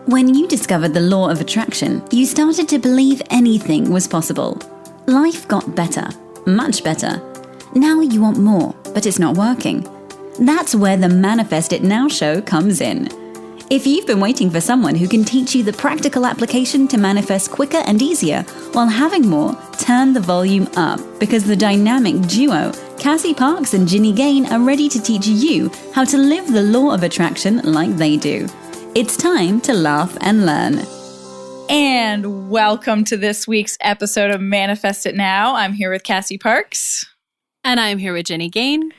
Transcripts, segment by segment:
When you discovered the law of attraction, you started to believe anything was possible. Life got better, much better. Now you want more, but it's not working. That's where the Manifest It Now show comes in. If you've been waiting for someone who can teach you the practical application to manifest quicker and easier while having more, turn the volume up, because the dynamic duo, Cassie Parks and Ginny Gain, are ready to teach you how to live the law of attraction like they do. It's time to laugh and learn. And welcome to this week's episode of Manifest It Now. I'm here with Cassie Parks. And I'm here with Ginny Gain.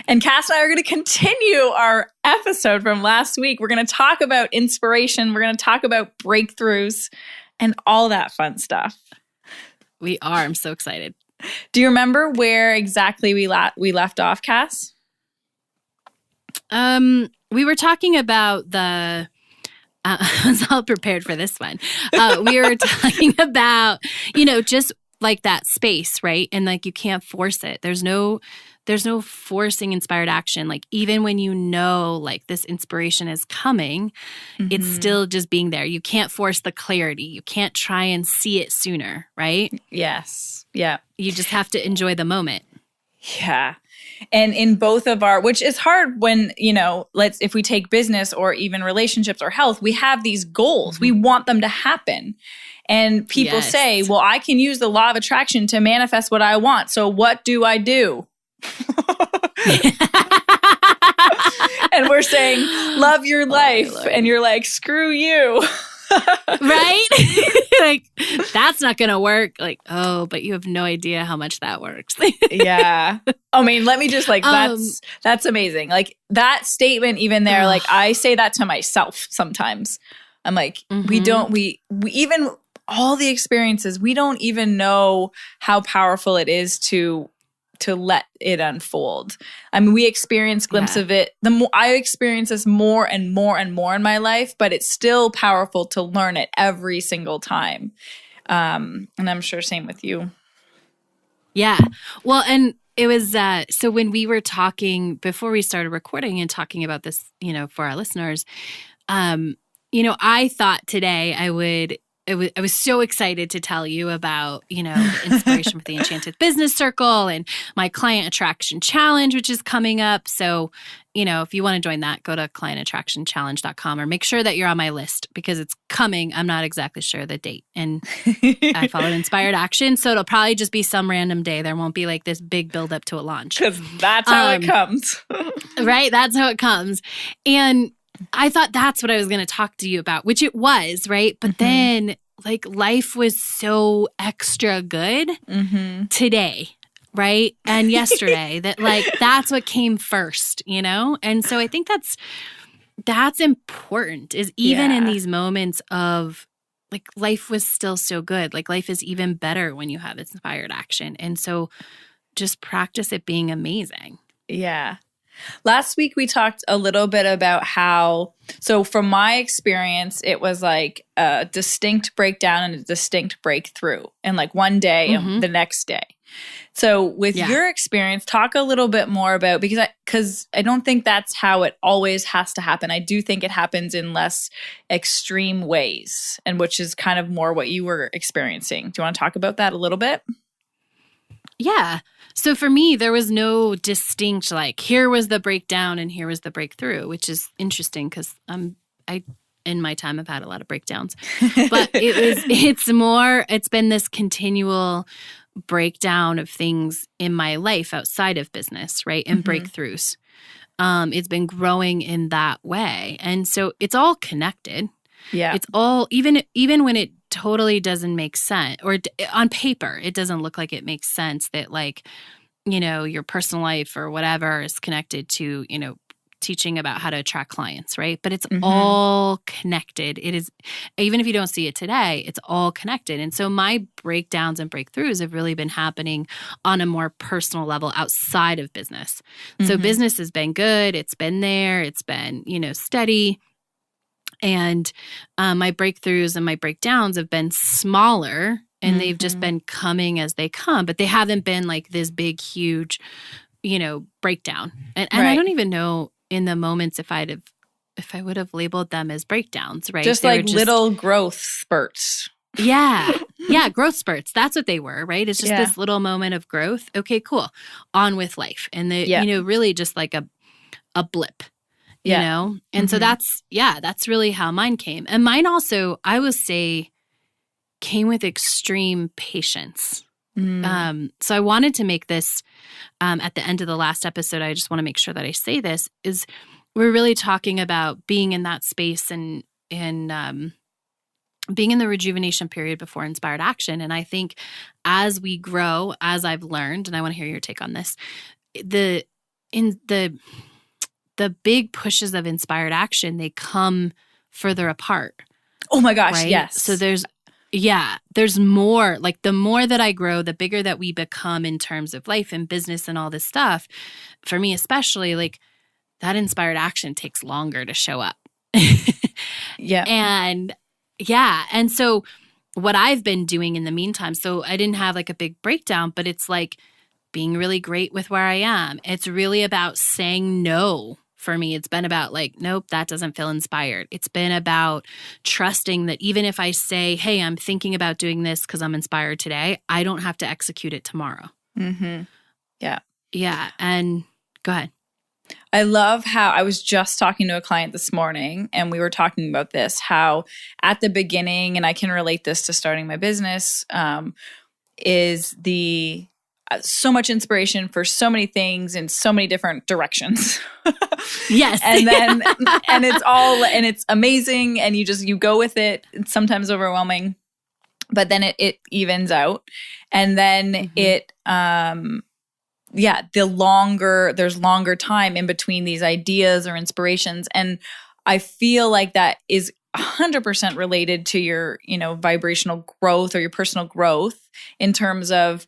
And Cass and I are going to continue our episode from last week. We're going to talk about inspiration. We're going to talk about breakthroughs and all that fun stuff. We are. I'm so excited. Do you remember where exactly we left off, Cass? We were talking about the... I was all prepared for this one. We were talking about, just like that space, right? And like you can't force it. There's no forcing inspired action. Like even when you know like this inspiration is coming, it's still just being there. You can't force the clarity. You can't try and see it sooner, right? Yes. Yeah. You just have to enjoy the moment. Yeah. And in both of our, which is hard when, if we take business or even relationships or health, we have these goals. We want them to happen. And people say, well, I can use the law of attraction to manifest what I want. So what do I do? And we're saying, love your life. And you're like, screw you. Right? Like, that's not going to work. Like, oh, but you have no idea how much that works. Yeah. I mean, let me just that's amazing. Like that statement even there, like I say that to myself sometimes. I'm like, we even all the experiences, we don't even know how powerful it is to let it unfold. I mean, we experience glimpses of it. I experience this more and more and more in my life, but it's still powerful to learn it every single time. And I'm sure same with you. Yeah. Well, and it was, so when we were talking before we started recording and talking about this, for our listeners, I thought today I was so excited to tell you about, the inspiration for the Enchanted Business Circle and my Client Attraction Challenge, which is coming up. So, if you want to join that, go to clientattractionchallenge.com or make sure that you're on my list because it's coming. I'm not exactly sure the date. And I followed Inspired Action. So it'll probably just be some random day. There won't be like this big buildup to a launch. Because that's how it comes. Right? That's how it comes. And I thought that's what I was going to talk to you about, which it was, right? But then like life was so extra good today, right? And yesterday that like that's what came first, And so I think that's important is even in these moments of like life was still so good. Like life is even better when you have inspired action. And so just practice it being amazing. Yeah. Last week, we talked a little bit about so from my experience, it was like a distinct breakdown and a distinct breakthrough and like one day and the next day. So with your experience, talk a little bit more about, because I don't think that's how it always has to happen. I do think it happens in less extreme ways, and which is kind of more what you were experiencing. Do you want to talk about that a little bit? Yeah. So for me, there was no distinct, like, here was the breakdown and here was the breakthrough, which is interesting because in my time, I've had a lot of breakdowns. But it's been this continual breakdown of things in my life outside of business, right? And breakthroughs. It's been growing in that way. And so it's all connected. Yeah. It's all, even when it totally doesn't make sense, or on paper, it doesn't look like it makes sense that like, your personal life or whatever is connected to, teaching about how to attract clients, right? But it's all connected. It is, even if you don't see it today, it's all connected. And so my breakdowns and breakthroughs have really been happening on a more personal level outside of business. So business has been good. It's been there. It's been, steady. And my breakthroughs and my breakdowns have been smaller and they've just been coming as they come, but they haven't been like this big, huge, breakdown. And I don't even know in the moments if I'd have if I would have labeled them as breakdowns, right? Just They like were just, little growth spurts. yeah. Yeah, growth spurts. That's what they were, right? It's just Yeah. this little moment of growth. Okay, cool. On with life. And Yeah. really just like a blip, you Yeah. know? And so that's really how mine came. And mine also, I would say, came with extreme patience. So I wanted to make this at the end of the last episode. I just want to make sure that I say this is we're really talking about being in that space and being in the rejuvenation period before inspired action. And I think as we grow, as I've learned, and I want to hear your take on this, the big pushes of inspired action, they come further apart. Oh my gosh, right? yes. So there's more, like the more that I grow, the bigger that we become in terms of life and business and all this stuff. For me, especially, like that inspired action takes longer to show up. Yeah. And so what I've been doing in the meantime, so I didn't have like a big breakdown, but it's like being really great with where I am. It's really about saying no. For me, it's been about like, nope, that doesn't feel inspired. It's been about trusting that even if I say, hey, I'm thinking about doing this because I'm inspired today, I don't have to execute it tomorrow. Mm-hmm. Yeah. Yeah. And go ahead. I love how I was just talking to a client this morning and we were talking about this, how at the beginning, and I can relate this to starting my business, is the so much inspiration for so many things in so many different directions. Yes. And then, and it's amazing. And you go with it. It's sometimes overwhelming, but then it evens out. And then there's longer time in between these ideas or inspirations. And I feel like that is 100% related to your, vibrational growth or your personal growth in terms of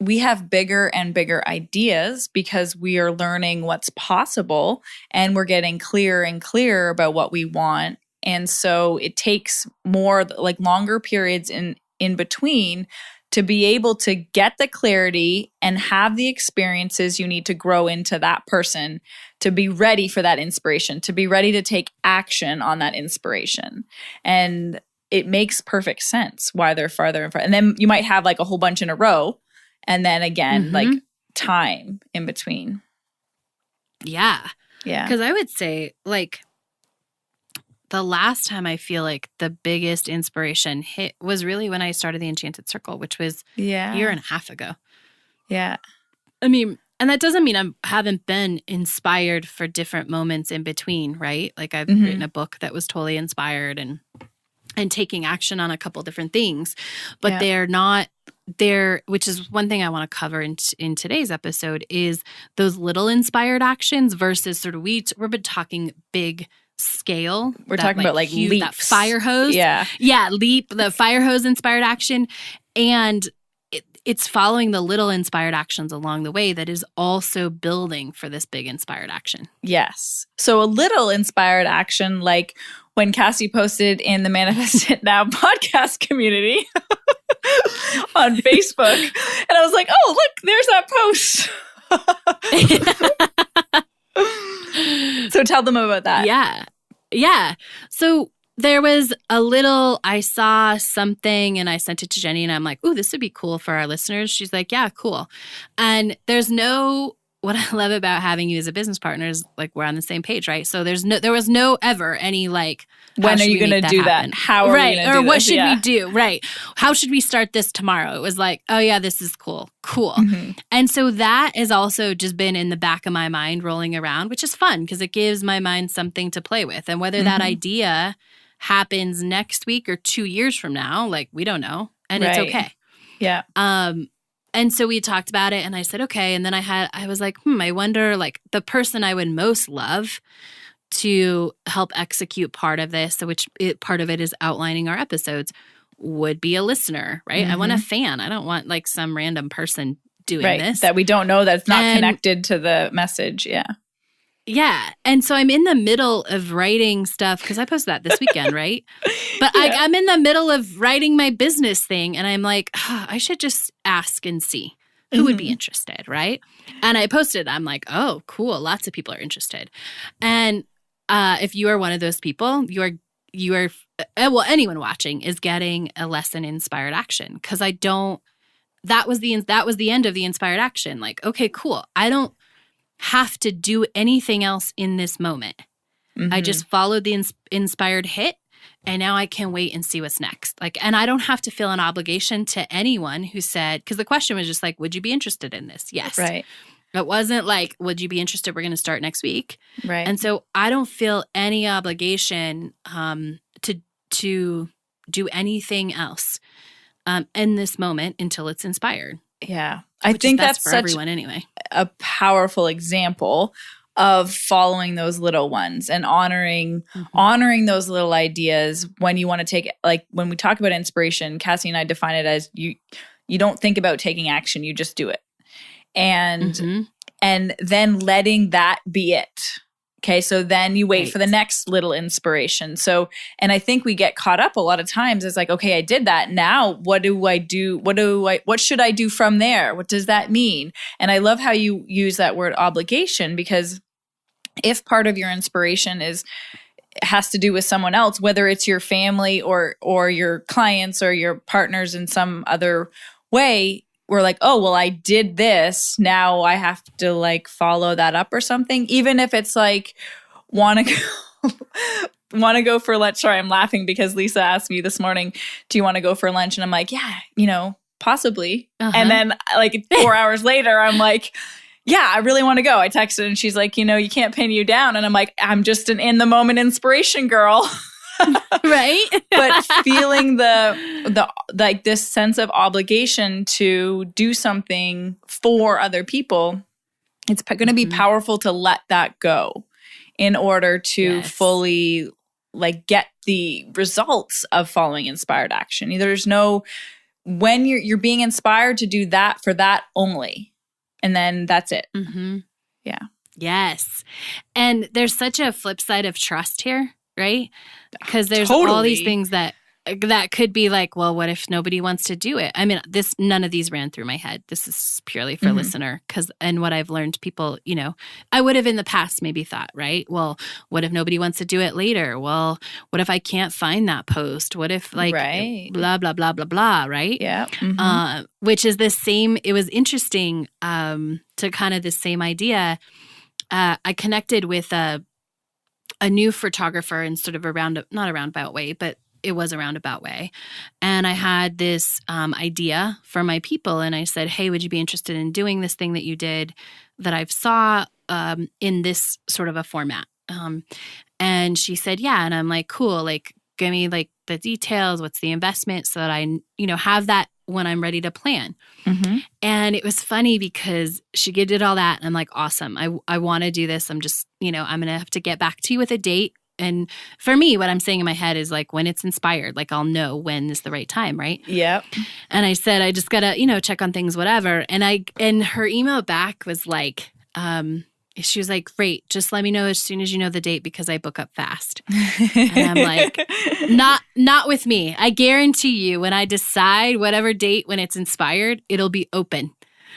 we have bigger and bigger ideas because we are learning what's possible and we're getting clearer and clearer about what we want. And so it takes more like longer periods in between to be able to get the clarity and have the experiences you need to grow into that person, to be ready for that inspiration, to be ready to take action on that inspiration. And it makes perfect sense why they're farther and farther. And then you might have like a whole bunch in a row and then again, like time in between. Yeah. Yeah. Because I would say like the last time I feel like the biggest inspiration hit was really when I started the Enchanted Circle, which was a year and a half ago. Yeah. I mean, and that doesn't mean I haven't been inspired for different moments in between, right? Like I've written a book that was totally inspired and taking action on a couple different things, but they're not there, which is one thing I want to cover in today's episode is those little inspired actions versus sort of we've been talking big scale. We're talking about like leaps. That fire hose. Yeah. Yeah. Leap, the fire hose inspired action. And it's following the little inspired actions along the way that is also building for this big inspired action. Yes. So a little inspired action, like when Cassie posted in the Manifest It Now podcast community on Facebook. And I was like, oh, look, there's that post. So tell them about that. Yeah. Yeah. So there was I saw something and I sent it to Jenny and I'm like, ooh, this would be cool for our listeners. She's like, yeah, cool. And what I love about having you as a business partner is like we're on the same page, right? So there was no ever any like, when are you going to do that? How are we going to do this? Or what should we do? Right. How should we start this tomorrow? It was like, oh yeah, this is cool. Cool. Mm-hmm. And so that has also just been in the back of my mind rolling around, which is fun because it gives my mind something to play with. And whether that idea happens next week or 2 years from now, like we don't know. And it's okay. Yeah. And so we talked about it and I said, okay. And then I was like, I wonder like the person I would most love to help execute part of this, part of it is outlining our episodes, would be a listener, right? I want a fan. I don't want like some random person doing this. That we don't know, that's not connected to the message. Yeah. Yeah. And so I'm in the middle of writing stuff because I posted that this weekend, right? But I'm in the middle of writing my business thing and I'm like, I should just ask and see who would be interested, right? And I posted, I'm like, oh, cool. Lots of people are interested. And if you are one of those people, you are well, anyone watching is getting a lesson in inspired action, because that was the end of the inspired action. Like, okay, cool. I don't have to do anything else in this moment. Mm-hmm. I just followed the inspired hit, and now I can wait and see what's next. Like, and I don't have to feel an obligation to anyone who said, because the question was just like, would you be interested in this? Yes. Right. It wasn't like, would you be interested? We're going to start next week. Right. And so I don't feel any obligation to do anything else in this moment until it's inspired. Yeah. I think that's for such everyone anyway. A powerful example of following those little ones and honoring those little ideas when you want to take it. Like when we talk about inspiration, Cassie and I define it as you don't think about taking action, you just do it. And then letting that be it. Okay, so then you wait for the next little inspiration. So, and I think we get caught up a lot of times. It's like, okay, I did that. Now, what do I do? What should I do from there? What does that mean? And I love how you use that word obligation, because if part of your inspiration has to do with someone else, whether it's your family or your clients or your partners in some other way, we're like, oh, well, I did this. Now I have to like follow that up or something. Even if it's like, want to go for lunch. Sorry, I'm laughing because Lisa asked me this morning, do you want to go for lunch? And I'm like, yeah, possibly. And then like 4 hours later, I'm like, yeah, I really want to go. I texted and she's like, you can't pin you down. And I'm like, I'm just an in the moment inspiration girl. Right. But feeling the like this sense of obligation to do something for other people, it's going to be powerful to let that go in order to fully like get the results of following inspired action. There's no, when you're being inspired to do that for that only, and then that's it. Yeah. Yes. And there's such a flip side of trust here. Right? Because there's all these things that could be like, well, what if nobody wants to do it? I mean, none of these ran through my head. This is purely for listener. And what I've learned, people, I would have in the past maybe thought, right? Well, what if nobody wants to do it later? Well, what if I can't find that post? What if like blah, blah, blah, blah, blah, right? Yeah. Which is the same. It was interesting to kind of the same idea. I connected with a new photographer in sort of not a roundabout way, but it was a roundabout way. And I had this idea for my people. And I said, hey, would you be interested in doing this thing that you did that I've saw in this sort of a format? And she said, yeah. And I'm like, cool. Like, give me like the details. What's the investment so that I, have that when I'm ready to plan. And it was funny because she did all that. And I'm like, awesome. I want to do this. I'm just, I'm going to have to get back to you with a date. And for me, what I'm saying in my head is like, when it's inspired, like I'll know when is the right time. Right. Yep. And I said, I just got to, check on things, whatever. And her email back was like, she was like, great, just let me know as soon as you know the date because I book up fast. And I'm like, not with me. I guarantee you when I decide whatever date when it's inspired, it'll be open.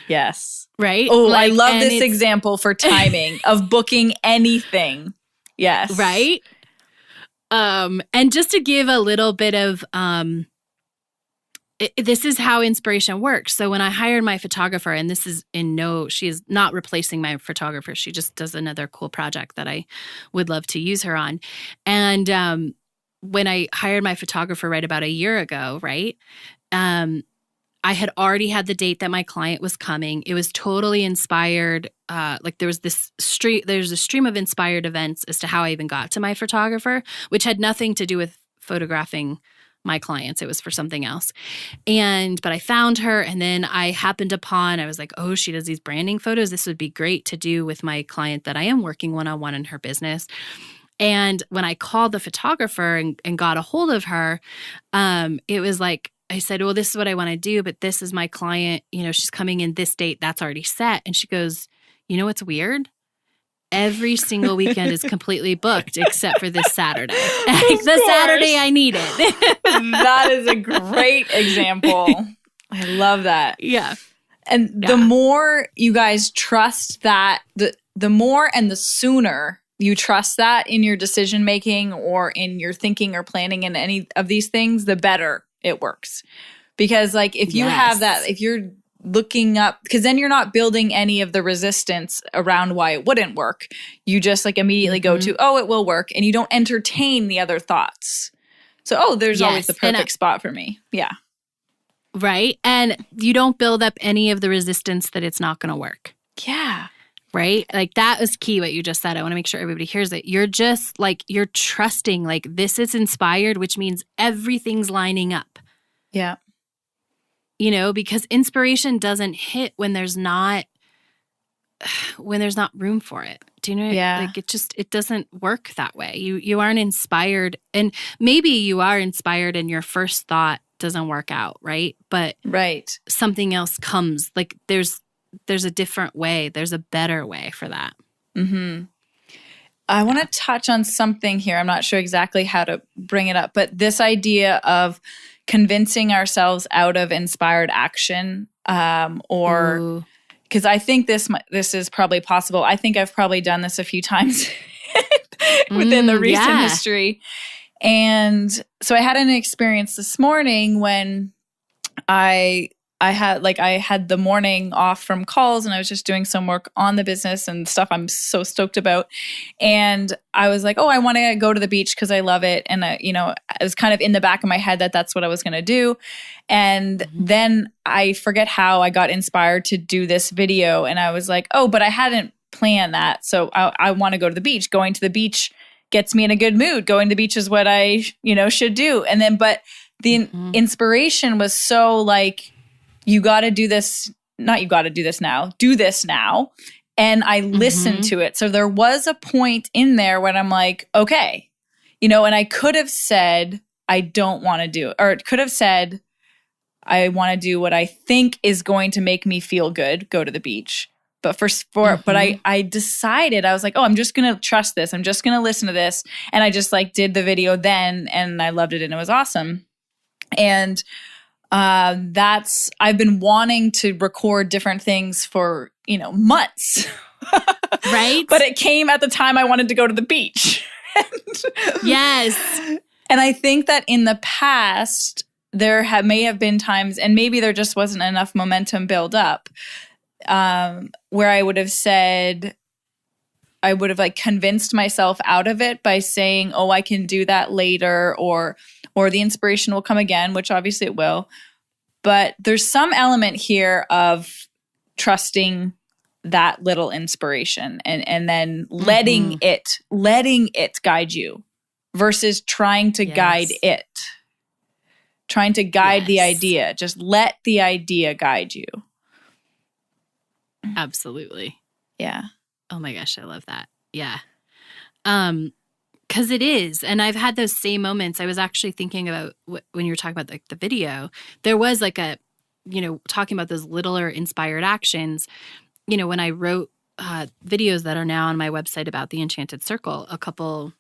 Yes. Right? Oh, like, I love this example for timing of booking anything. Yes. Right? And just to give a little bit of this is how inspiration works. So when I hired my photographer, and this is she is not replacing my photographer. She just does another cool project that I would love to use her on. And when I hired my photographer right about a year ago, right, I had already had the date that my client was coming. It was totally inspired. Like there's a stream of inspired events as to how I even got to my photographer, which had nothing to do with photographing my clients. It was for something else. But I found her, and then I was like, oh, she does these branding photos. This would be great to do with my client that I am working one-on-one in her business. And when I called the photographer and got a hold of her, it was like, I said, well, this is what I want to do, but this is my client. She's coming in this date. That's already set. And she goes, you know what's weird? Every single weekend is completely booked except for this Saturday. The Saturday I need it. That is a great example. I love that. Yeah. And the more you guys trust that, the more and the sooner you trust that in your decision making or in your thinking or planning in any of these things, the better it works. Because like if you have that, if you're looking up, because then you're not building any of the resistance around why it wouldn't work. You just like immediately go to, oh, it will work. And you don't entertain the other thoughts. So, oh, there's always the perfect spot for me. Yeah. Right. And you don't build up any of the resistance that it's not going to work. Yeah. Right? Like that was key what you just said. I want to make sure everybody hears it. You're just like, you're trusting like this is inspired, which means everything's lining up. Yeah. You know, because inspiration doesn't hit when there's not room for it. Do you know? Yeah. Like it doesn't work that way. You aren't inspired, and maybe you are inspired and your first thought doesn't work out, right? But something else comes. Like there's a different way. There's a better way for that. Mm-hmm. I want to touch on something here. I'm not sure exactly how to bring it up, but this idea of convincing ourselves out of inspired action, or because I think this is probably possible. I think I've probably done this a few times within the recent history. And so I had an experience this morning when I had the morning off from calls and I was just doing some work on the business and stuff I'm so stoked about. And I was like, oh, I want to go to the beach because I love it. And it was kind of in the back of my head that that's what I was going to do. And then I forget how I got inspired to do this video. And I was like, oh, but I hadn't planned that. So I want to go to the beach. Going to the beach gets me in a good mood. Going to the beach is what I, should do. And then, but the inspiration was so like, you got to do this, not you got to do this now, do this now. And I listened to it. So there was a point in there when I'm like, okay, and I could have said, I don't want to do it. Or it could have said, I want to do what I think is going to make me feel good, go to the beach. But but I decided, I was like, oh, I'm just going to trust this. I'm just going to listen to this. And I just like did the video then and I loved it and it was awesome. And I've been wanting to record different things for, months. Right. But it came at the time I wanted to go to the beach. Yes. And I think that in the past, there may have been times, and maybe there just wasn't enough momentum build up, where I would have said, I would have like convinced myself out of it by saying, oh, I can do that later, or the inspiration will come again, which obviously it will. But there's some element here of trusting that little inspiration and then letting it guide you versus trying to guide it. Trying to guide the idea. Just let the idea guide you. Absolutely. Yeah. Oh my gosh, I love that. Yeah. Because it is. And I've had those same moments. I was actually thinking about when you were talking about like the video, there was like a, talking about those littler inspired actions, when I wrote videos that are now on my website about the Enchanted Circle a couple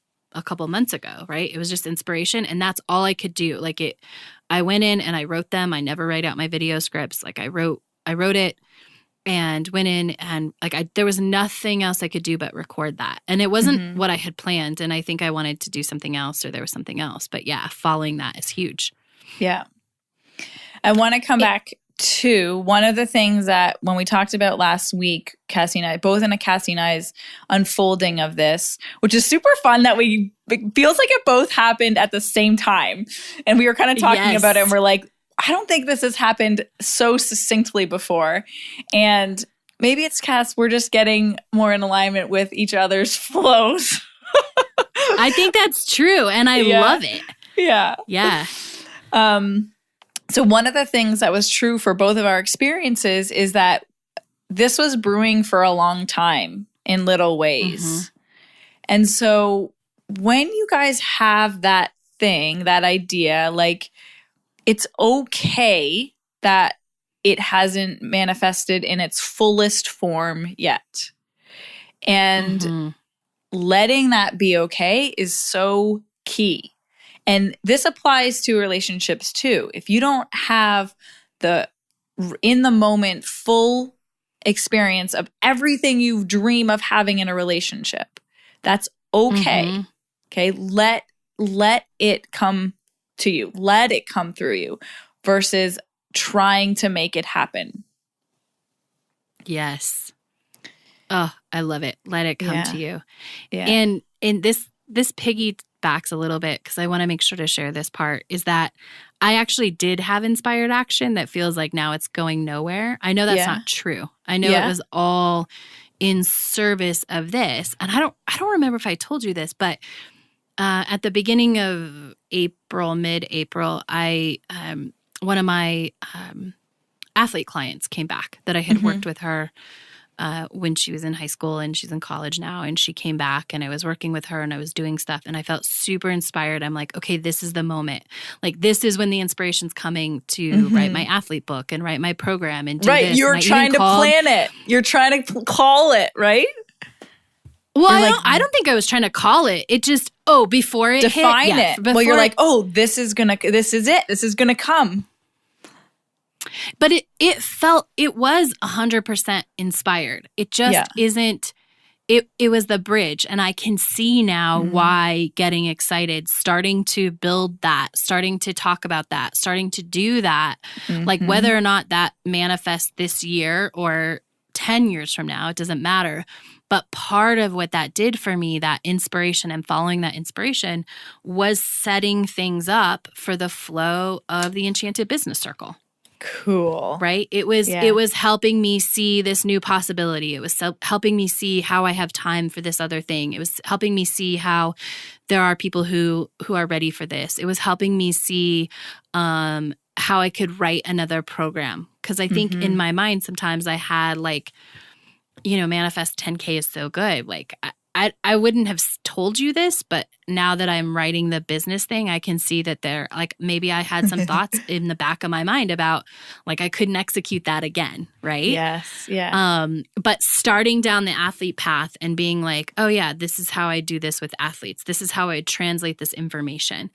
months ago, right? It was just inspiration. And that's all I could do. I went in and I wrote them. I never write out my video scripts. Like I wrote it and went in and there was nothing else I could do but record that. And it wasn't what I had planned. And I think I wanted to do something else or there was something else. But yeah, following that is huge. Yeah. I want to come back to one of the things that when we talked about last week, Cassie and I, both in a Cassie and I's unfolding of this, which is super fun that it feels like it both happened at the same time. And we were kind of talking about it and we're like, I don't think this has happened so succinctly before. And maybe it's Cass, we're just getting more in alignment with each other's flows. I think that's true. And I love it. Yeah. Yeah. So one of the things that was true for both of our experiences is that this was brewing for a long time in little ways. And so when you guys have that thing, that idea, like it's okay that it hasn't manifested in its fullest form yet. And letting that be okay is so key. And this applies to relationships too. If you don't have the in the moment full experience of everything you dream of having in a relationship, That's okay. Okay. Let it come to you. Let it come through you versus trying to make it happen. Yes. Oh, I love it. Let it come to you. Yeah. And this piggybacks a little bit because I want to make sure to share this part is that I actually did have inspired action that feels like now it's going nowhere. I know that's not true. I know it was all in service of this. And I don't remember if I told you this, but at the beginning of April, mid-April, one of my athlete clients came back that I had worked with her when she was in high school, and she's in college now, and she came back and I was working with her and I was doing stuff and I felt super inspired. I'm like, okay, this is the moment. Like, this is when the inspiration's coming to write my athlete book and write my program and do this. You're trying to plan it. You're trying to call it, right? Well, I don't think I was trying to call it. It just, before it define it. Well, you're like, this is it. This is gonna come. But it was 100% inspired. It just isn't, it was the bridge. And I can see now why getting excited, starting to build that, starting to talk about that, starting to do that, like whether or not that manifests this year or 10 years from now, it doesn't matter. But part of what that did for me, that inspiration and following that inspiration, was setting things up for the flow of the Enchanted Business Circle. Cool. Right? It was helping me see this new possibility. It was helping me see how I have time for this other thing. It was helping me see how there are people who are ready for this. It was helping me see how I could write another program. Because I think in my mind, sometimes I had like, manifest 10K is so good. Like I wouldn't have told you this, but now that I'm writing the business thing, I can see that maybe I had some thoughts in the back of my mind about like I couldn't execute that again, right? Yes, yeah. But starting down the athlete path and being like, oh yeah, this is how I do this with athletes. This is how I translate this information.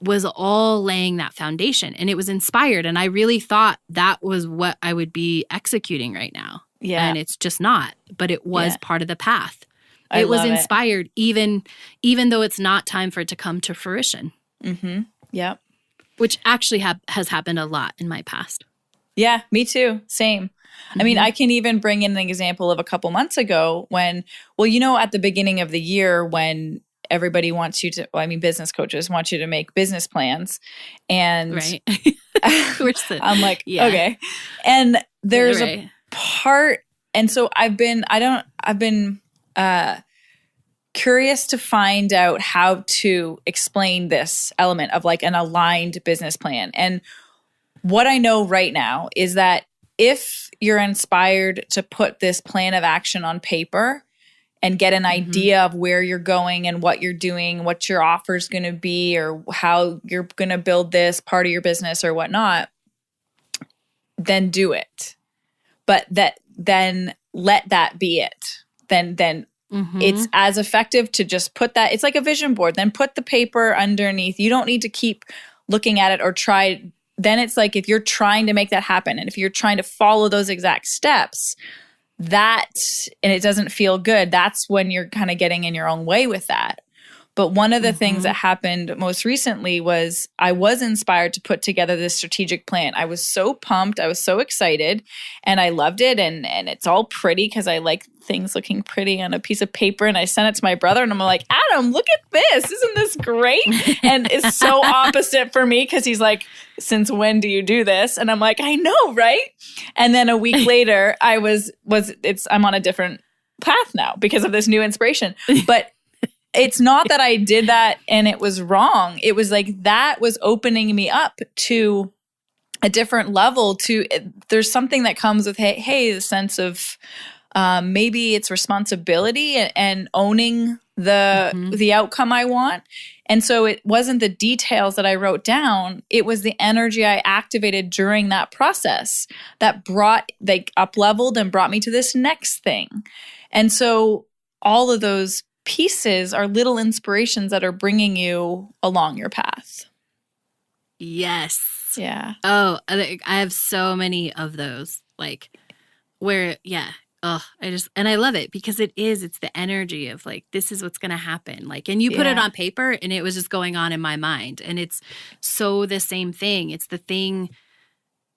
Was all laying that foundation, and it was inspired. And I really thought that was what I would be executing right now. Yeah. And it's just not, but it was part of the path. It was inspired even though it's not time for it to come to fruition. Yep. Which actually has happened a lot in my past. Yeah, me too. Same. I mean, I can even bring in an example of a couple months ago when, at the beginning of the year when everybody wants you to, business coaches want you to make business plans. And right. I'm like, okay. And there's a part, and so I've been curious to find out how to explain this element of like an aligned business plan. And what I know right now is that if you're inspired to put this plan of action on paper and get an idea of where you're going and what you're doing, what your offer is going to be, or how you're going to build this part of your business or whatnot, then do it. But then let that be it. Then it's as effective to just put that. It's like a vision board. Then put the paper underneath. You don't need to keep looking at it or try. Then it's like if you're trying to make that happen and if you're trying to follow those exact steps, and it doesn't feel good, that's when you're kind of getting in your own way with that. But one of the things that happened most recently was I was inspired to put together this strategic plan. I was so pumped. I was so excited and I loved it. And it's all pretty because I like things looking pretty on a piece of paper. And I sent it to my brother and I'm like, Adam, look at this. Isn't this great? And it's so opposite for me because he's like, since when do you do this? And I'm like, I know, right? And then a week later, I'm on a different path now because of this new inspiration. But it's not that I did that and it was wrong. It was like that was opening me up to a different level. There's something that comes with, hey, the sense of maybe it's responsibility and owning the outcome I want. And so it wasn't the details that I wrote down. It was the energy I activated during that process that up-leveled and brought me to this next thing. And so all of those pieces are little inspirations that are bringing you along your path. Yes. Yeah. Oh, I have so many of those. Like where, and I love it because it's the energy of like, this is what's going to happen. Like, and you put it on paper and it was just going on in my mind. And it's so the same thing. It's the thing.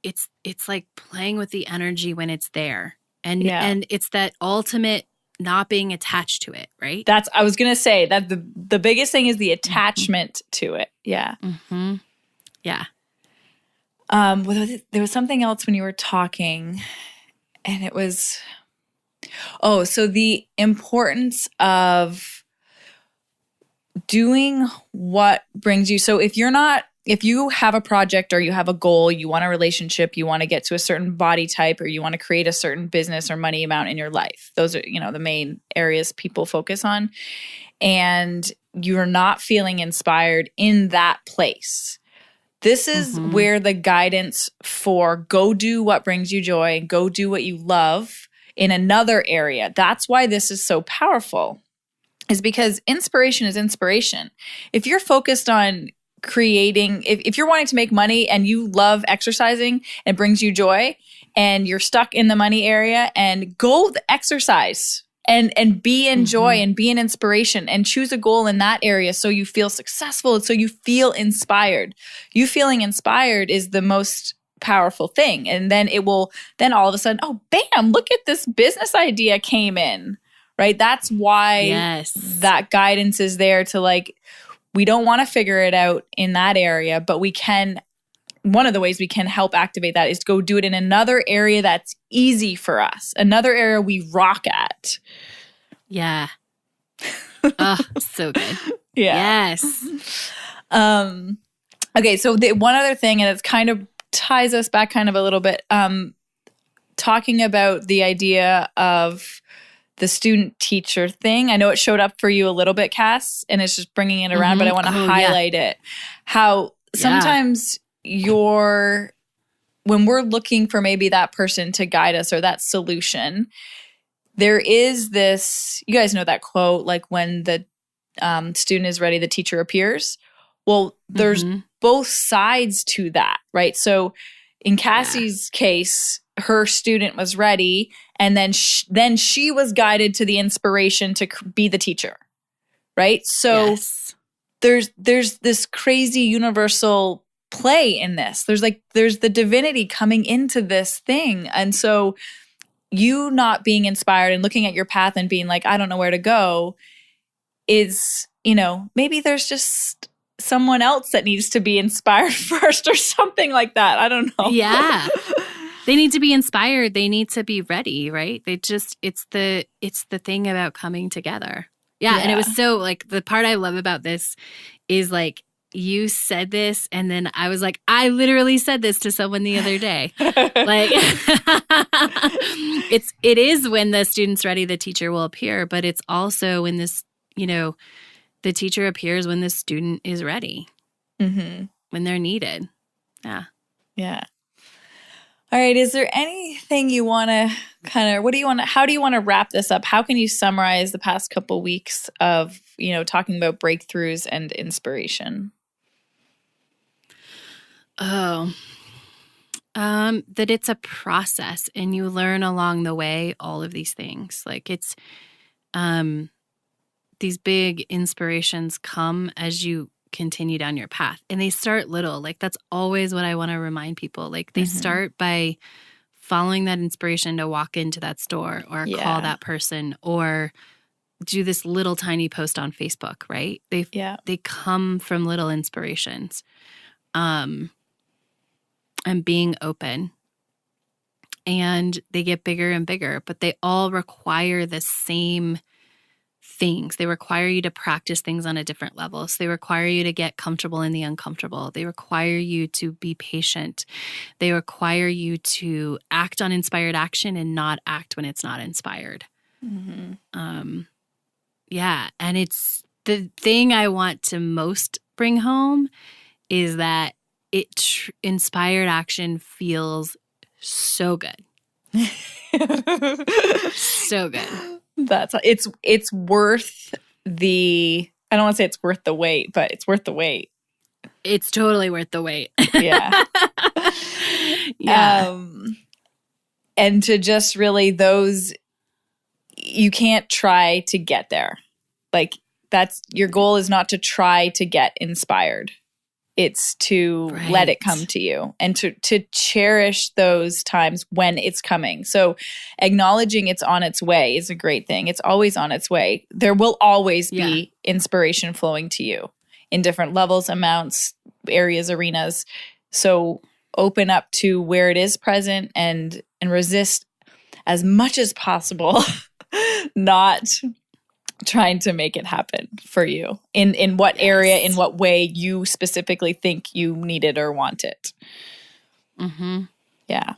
It's like playing with the energy when it's there. And it's that ultimate not being attached to it, right? I was going to say that the biggest thing is the attachment to it. Yeah. Mm-hmm. Yeah. There was something else when you were talking, and it was, so the importance of doing what brings you. So if you have a project or you have a goal, you want a relationship, you want to get to a certain body type, or you want to create a certain business or money amount in your life. Those are, the main areas people focus on. And you're not feeling inspired in that place. This is where the guidance for go do what brings you joy, go do what you love in another area. That's why this is so powerful, is because inspiration is inspiration. If you're focused on creating, if you're wanting to make money and you love exercising and it brings you joy and you're stuck in the money area, and go exercise and be in joy and be an inspiration and choose a goal in that area so you feel successful, so you feel inspired. You feeling inspired is the most powerful thing. And then then all of a sudden, oh, bam, look at this business idea came in, right? That's why that guidance is there to like, we don't want to figure it out in that area, but we can. One of the ways we can help activate that is to go do it in another area that's easy for us, another area we rock at. Yeah. Oh, so good. Yeah. Yes. Okay, so the one other thing, and it kind of ties us back kind of a little bit, talking about the idea of the student-teacher thing. I know it showed up for you a little bit, Cass, and it's just bringing it around, but I want to highlight it. How sometimes when we're looking for maybe that person to guide us or that solution, there is this, you guys know that quote, like when the student is ready, the teacher appears. Well, there's both sides to that, right? So in Cassie's case, her student was ready, and then she was guided to the inspiration to be the teacher, right? So there's this crazy universal play in this. There's the divinity coming into this thing. And so you not being inspired and looking at your path and being like, I don't know where to go, is, maybe there's just someone else that needs to be inspired first or something like that. I don't know. Yeah. They need to be inspired. They need to be ready, right? It's the thing about coming together. Yeah. And it was so like, the part I love about this is like, you said this, and then I was like, I literally said this to someone the other day. Like, it is when the student's ready, the teacher will appear, but it's also when this, the teacher appears when the student is ready, when they're needed. Yeah. Yeah. All right. Is there anything you want to how do you want to wrap this up? How can you summarize the past couple weeks of, talking about breakthroughs and inspiration? Oh, that it's a process and you learn along the way all of these things. Like it's, these big inspirations come as you continue down your path, and they start little. Like that's always what I want to remind people. Like they start by following that inspiration to walk into that store or call that person or do this little tiny post on Facebook, right? They come from little inspirations. And being open. And they get bigger and bigger, but they all require the same things. They require you to practice things on a different level. So they require you to get comfortable in the uncomfortable. They require you to be patient. They require you to act on inspired action and not act when it's not inspired. Yeah. And it's the thing I want to most bring home is that inspired action feels so good. So good. It's worth the, I don't want to say it's worth the wait, but it's worth the wait. It's totally worth the wait. Yeah. Yeah. And to just really those you can't try to get there. Like that's your goal is not to try to get inspired. It's to let it come to you and to cherish those times when it's coming. So acknowledging it's on its way is a great thing. It's always on its way. There will always be inspiration flowing to you in different levels, amounts, areas, arenas. So open up to where it is present and resist as much as possible not trying to make it happen for you in what area, in what way you specifically think you need it or want it. Yeah.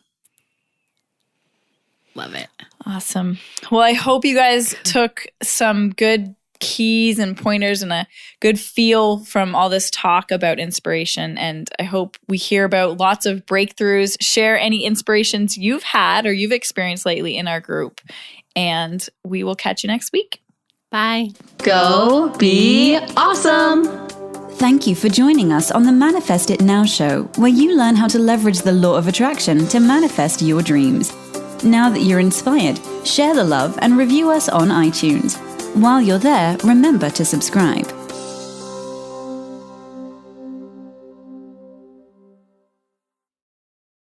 Love it. Awesome. Well, I hope you guys took some good keys and pointers and a good feel from all this talk about inspiration. And I hope we hear about lots of breakthroughs. Share any inspirations you've had or you've experienced lately in our group. And we will catch you next week. Bye. Go be awesome. Thank you for joining us on the Manifest It Now show, where you learn how to leverage the law of attraction to manifest your dreams. Now that you're inspired, share the love and review us on iTunes. While you're there, remember to subscribe.